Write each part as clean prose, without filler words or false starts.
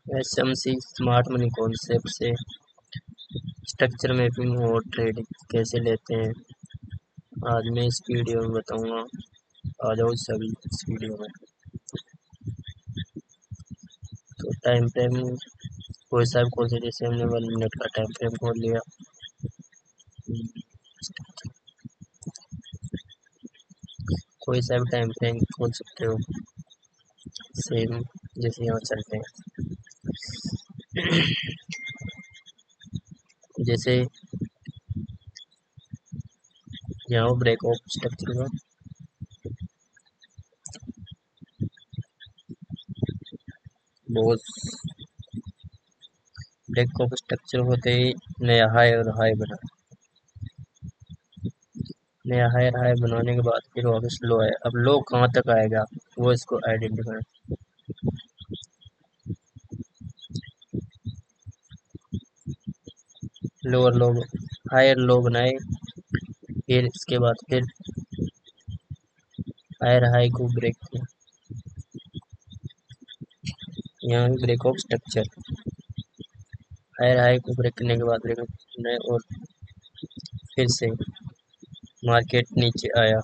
SMC smart money concept से structure mapping और trading कैसे लेते हैं, आज मैं इस वीडियो में बताऊंगा। आ जाओ सभी इस वीडियो में। तो टाइम फ्रेम कोई सा भी खोल सकते, जैसे हमने 1 मिनट का टाइम फ्रेम खोल लिया। कोई सा भी टाइम फ्रेम खोल सकते हो, सेम जैसे यहाँ चलते हैं। जैसे यहाँ ब्रेक ऑफ स्ट्रक्चर का बहुत ब्रेक ऑफ स्ट्रक्चर होते ही नया हाई और हाई बना, नया हाई और हाई बनाने के बाद फिर वापस लो आया। अब लो कहाँ तक आएगा वो इसको identify, lower low higher low बनाए, फिर इसके बाद फिर हायर हाई को ब्रेक किया। यहाँ भी break of structure, higher high को ब्रेक करने के बाद ब्रेक बनाए और फिर से मार्केट नीचे आया।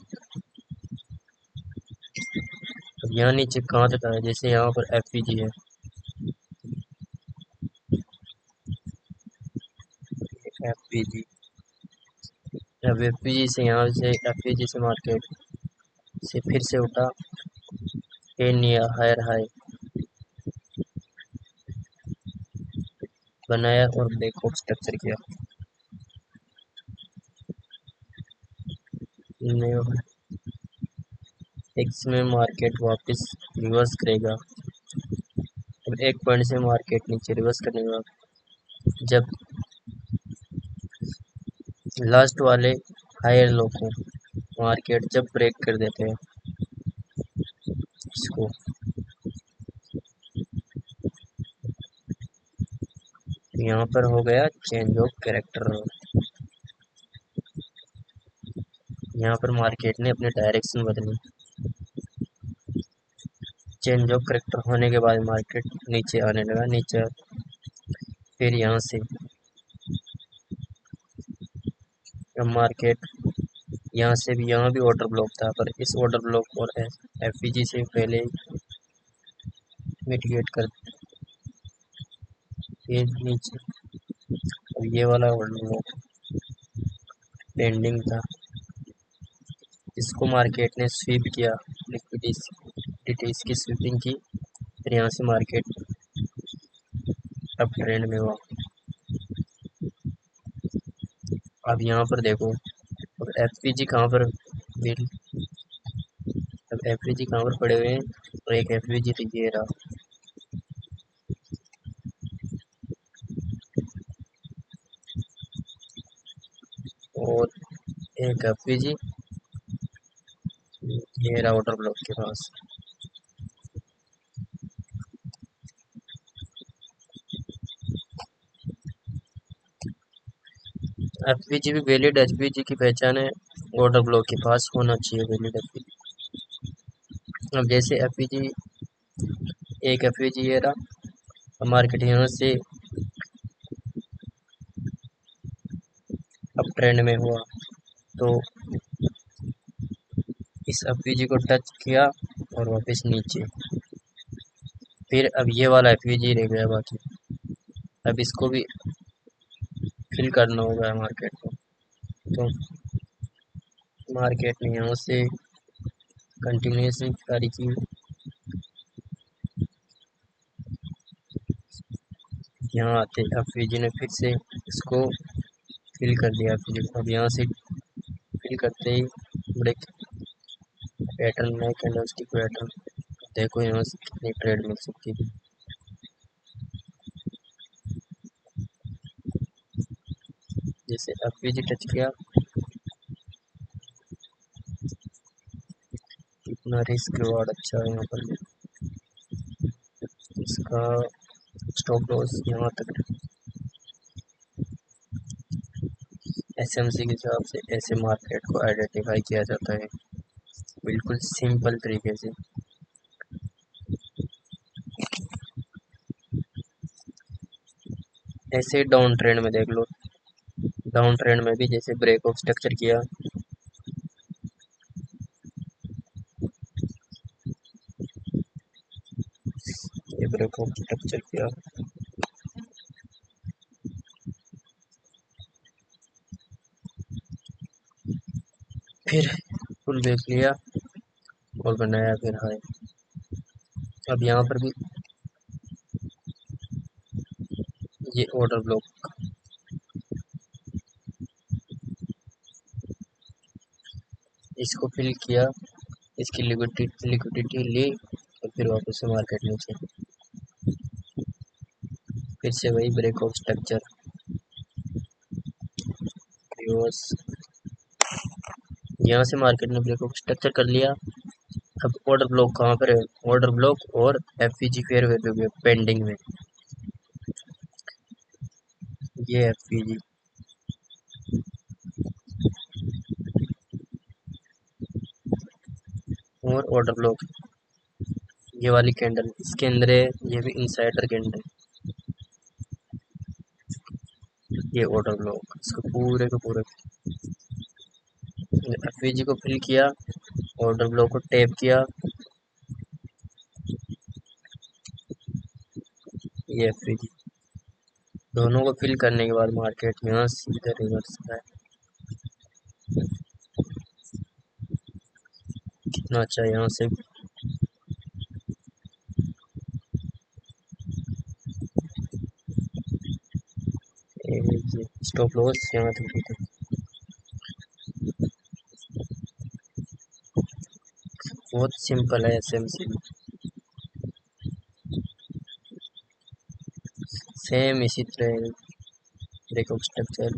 अब यहाँ नीचे कहाँ तक आया, जैसे यहाँ पर एफपीजी है, एफपीजी। अब एफपीजी से यहाँ से एफपीजी से मार्केट से फिर से उठा, फिर नया हायर हाई बनाया और ब्रेक ऑफ स्ट्रक्चर किया। इसमें मार्केट वापस रिवर्स करेगा। अब एक पॉइंट से मार्केट नीचे रिवर्स करने के बाद जब लास्ट वाले हायर लो को मार्केट जब ब्रेक कर देते हैं, इसको यहाँ पर हो गया चेंज ऑफ कैरेक्टर। यहाँ पर मार्केट ने अपनी डायरेक्शन बदली। चेंज ऑफ कैरेक्टर होने के बाद मार्केट नीचे आने लगा, नीचे फिर यहाँ से मार्केट यहाँ से भी, यहाँ भी ऑर्डर ब्लॉक था, पर इस ऑर्डर ब्लॉक और एफपीजी से पहले मिटिगेट कर फिर नीचे। अब ये वाला ऑर्डर ब्लॉक पेंडिंग था, इसको मार्केट ने स्वीप किया, लिक्विडिटी की स्वीपिंग की, फिर यहाँ से मार्केट अब ट्रेंड में हुआ। अब यहाँ पर देखो, अब एफपीजी कहाँ पर बिल, अब एफपीजी कहाँ पर पड़े हुए हैं, और एक एफपीजी तो ये रहा। और एक एफपीजी ये रहा ऑर्डर ब्लॉक के पास। एफपीजी भी वैलिड एफपीजी की पहचान है, ऑर्डर ब्लॉक के पास होना चाहिए वैलिड एफपीजी। अब जैसे एफपीजी, एक एफपीजी ये रहा, मार्केट यहाँ से अब ट्रेंड में हुआ, तो इस एफपीजी को टच किया और वापस नीचे, फिर अब ये वाला एफपीजी रह गया बाकी। अब इसको भी फिल करना होगा मार्केट को, तो मार्केट ने यहाँ से कंटिन्यूएशन जारी की, यहाँ आते एफपीजी ने फिर से इसको फिल कर दिया एफपीजी। अब यहाँ से फिल करते ही ब्रेक पैटर्न है, कैंडलस्टिक पैटर्न। देखो यहाँ से कितनी ट्रेड मिल सकती है। जैसे एफपीजी टच किया, कितना रिस्क रिवॉर्ड अच्छा है यहाँ पर। इसका स्टॉप लॉस यहाँ तक, एसएमसी के हिसाब से ऐसे मार्केट को आइडेंटिफाई किया जाता है, बिल्कुल सिंपल तरीके से। ऐसे डाउन ट्रेंड में देख लो, डाउन ट्रेंड में भी जैसे ब्रेक ऑफ स्ट्रक्चर किया, ये ब्रेक ऑफ स्ट्रक्चर किया, फिर फुल ब्रेक लिया और बनाया फिर हाई। अब यहाँ पर भी ये ऑर्डर ब्लॉक, इसको फिल किया, इसकी लिक्विडिटी ली और फिर वापस से मार्केट नीचे, फिर से वही ब्रेक ऑफ स्ट्रक्चर, यहाँ से मार्केट ने ब्रेक ऑफ स्ट्रक्चर कर लिया। अब ऑर्डर ब्लॉक कहाँ पर है, ऑर्डर ब्लॉक और एफईजी फेयर वैल्यू में पेंडिंग में, ये एफईजी और ऑर्डर ब्लॉक, ये वाली कैंडल इसके अंदर है, ये भी इनसाइडर कैंडल, ये ऑर्डर ब्लॉक, इसको पूरे को पूरे एफईजी को फिल किया, ऑर्डर ब्लॉक को टैप किया, ये एफईजी, दोनों को फिल करने के बाद मार्केट यहाँ सीधा रिवर्स है। कितना अच्छा है यहाँ से, स्टॉप लॉस यहाँ तक, बहुत सिंपल है एसएमसी, सेम इसी तरह ब्रेक ऑफ स्ट्रक्चर